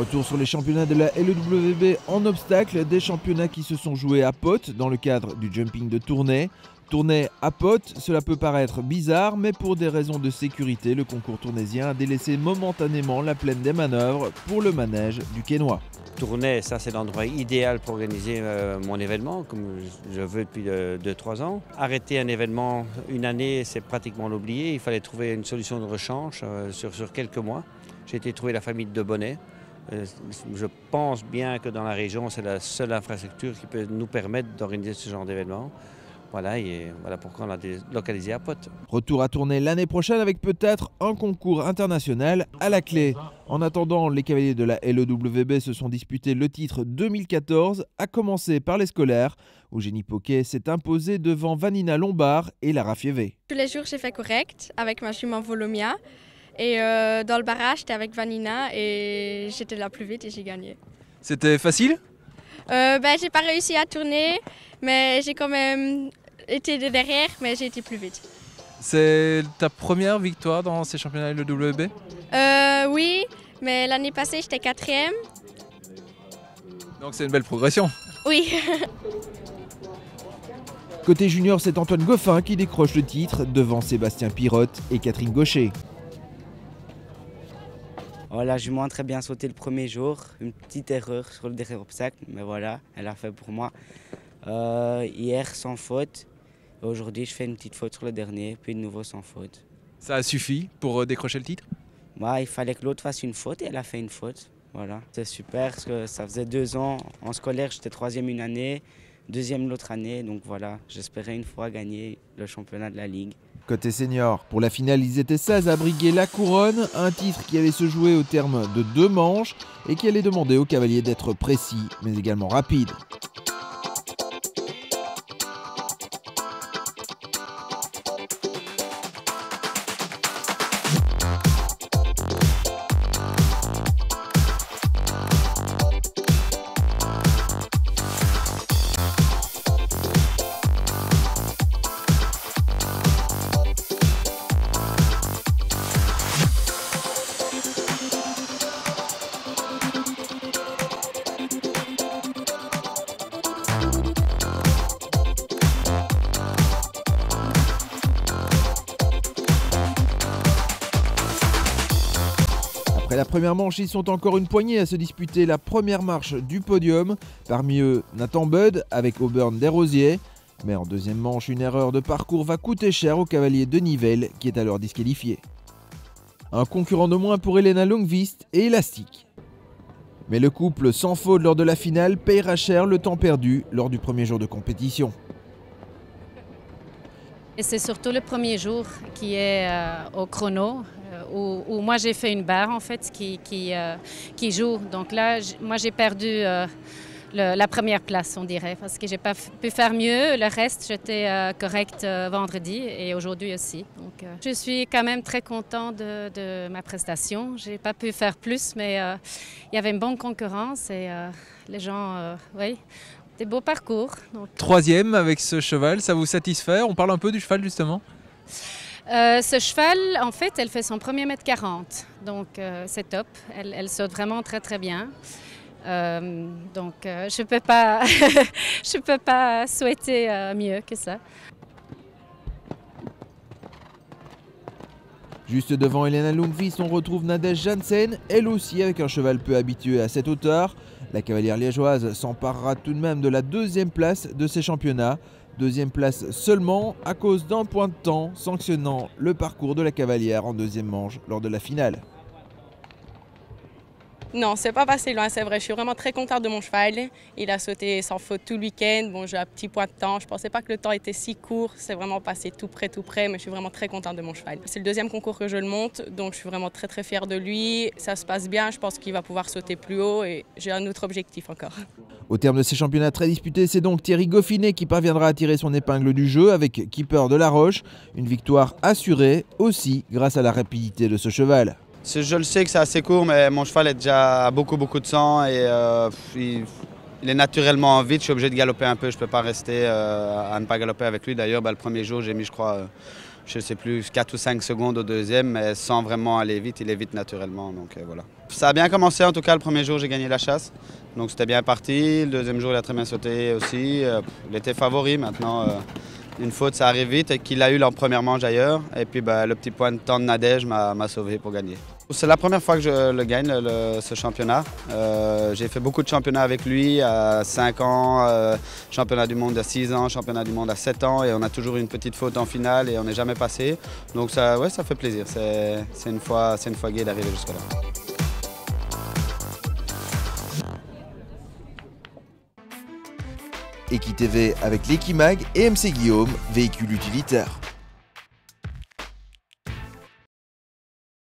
Retour sur les championnats de la LEWB en obstacle, des championnats qui se sont joués à Pau dans le cadre du jumping de Tournai. Tournai à Pau, cela peut paraître bizarre, mais pour des raisons de sécurité, le concours tournaisien a délaissé momentanément la plaine des manœuvres pour le manège du Quesnoy. Tournai, ça c'est l'endroit idéal pour organiser mon événement, comme je veux depuis 2-3 ans. Arrêter un événement une année, c'est pratiquement l'oublier. Il fallait trouver une solution de rechange sur quelques mois. J'ai été trouver la famille de Bonnet. Je pense bien que dans la région, c'est la seule infrastructure qui peut nous permettre d'organiser ce genre d'événement. Voilà, et voilà pourquoi on l'a localisé à Pau. Retour à Tournai l'année prochaine avec peut-être un concours international à la clé. En attendant, les cavaliers de la LEWB se sont disputés le titre 2014, à commencer par les scolaires, où Jenny Poquet s'est imposée devant Vanina Lombard et Lara Fievé. Tous les jours, j'ai fait correct avec ma jument Volomia. Et dans le barrage, j'étais avec Vanina et j'étais la plus vite et j'ai gagné. C'était facile ? J'ai pas réussi à tourner, mais j'ai quand même été derrière, mais j'ai été plus vite. C'est ta première victoire dans ces championnats LEWB ? Oui, mais l'année passée, j'étais 4e. Donc c'est une belle progression. Oui. Côté junior, c'est Antoine Goffin qui décroche le titre devant Sébastien Pirotte et Catherine Gaucher. Oh, la jument a très bien sauté le premier jour, une petite erreur sur le dernier obstacle, mais voilà, elle a fait pour moi. Hier sans faute, aujourd'hui je fais une petite faute sur le dernier, puis de nouveau sans faute. Ça a suffi pour décrocher le titre ? Il fallait que l'autre fasse une faute et elle a fait une faute. Voilà. C'est super parce que ça faisait 2 ans, en scolaire j'étais 3e une année, 2e l'autre année, donc voilà, j'espérais une fois gagner le championnat de la Ligue. Côté senior, pour la finale, ils étaient 16 à briguer la couronne, un titre qui allait se jouer au terme de 2 manches et qui allait demander aux cavaliers d'être précis, mais également rapides. Après la première manche, ils sont encore une poignée à se disputer la première marche du podium. Parmi eux, Nathan Budd avec Auburn Desrosiers. Mais en deuxième manche, une erreur de parcours va coûter cher au cavalier de Nivelles qui est alors disqualifié. Un concurrent de moins pour Elena Longvist et Elastic. Mais le couple sans faute lors de la finale payera cher le temps perdu lors du premier jour de compétition. Et c'est surtout le premier jour qui est au chrono, où moi j'ai fait une barre en fait qui joue. Donc là, moi j'ai perdu la première place, on dirait, parce que j'ai pas pu faire mieux. Le reste, j'étais correcte vendredi et aujourd'hui aussi. Donc je suis quand même très contente de ma prestation. J'ai pas pu faire plus, mais il y avait une bonne concurrence et les gens, oui. Des beaux parcours. Donc. 3e avec ce cheval, ça vous satisfait? On parle un peu du cheval justement. Ce cheval, en fait, elle fait son premier 1m40, donc c'est top. Elle saute vraiment très très bien. Donc je peux pas, je peux pas souhaiter mieux que ça. Juste devant Elena Lundqvist, on retrouve Nadège Janssen, elle aussi avec un cheval peu habitué à cette hauteur. La cavalière liégeoise s'emparera tout de même de la 2e place de ces championnats. 2e place seulement à cause d'un point de temps sanctionnant le parcours de la cavalière en 2e manche lors de la finale. Non, c'est pas passé loin, c'est vrai. Je suis vraiment très contente de mon cheval. Il a sauté sans faute tout le week-end. Bon, j'ai un petit point de temps. Je pensais pas que le temps était si court. C'est vraiment passé tout près, mais je suis vraiment très contente de mon cheval. C'est le 2e concours que je le monte, donc je suis vraiment très très fière de lui. Ça se passe bien, je pense qu'il va pouvoir sauter plus haut et j'ai un autre objectif encore. Au terme de ces championnats très disputés, c'est donc Thierry Goffinet qui parviendra à tirer son épingle du jeu avec Keeper de la Roche. Une victoire assurée aussi grâce à la rapidité de ce cheval. Je le sais que c'est assez court, mais mon cheval est déjà à beaucoup de sang et il est naturellement vite. Je suis obligé de galoper un peu, je ne peux pas rester à ne pas galoper avec lui. D'ailleurs, le premier jour, j'ai mis, je crois, je ne sais plus, 4 ou 5 secondes au deuxième, mais sans vraiment aller vite, il est vite naturellement. Donc voilà. Ça a bien commencé en tout cas, le premier jour j'ai gagné la chasse, donc c'était bien parti. Le deuxième jour il a très bien sauté aussi, il était favori. Maintenant une faute ça arrive vite et qu'il a eu en première manche ailleurs. Et puis le petit point de temps de Nadège m'a sauvé pour gagner. C'est la première fois que je le gagne, ce championnat. J'ai fait beaucoup de championnats avec lui à 5 ans, championnat du monde à 6 ans, championnat du monde à 7 ans. Et on a toujours une petite faute en finale et on n'est jamais passé. Donc ça fait plaisir. C'est une fois gai d'arriver jusque-là. EquiTV avec l'Equimag et MC Guillaume, véhicule utilitaire.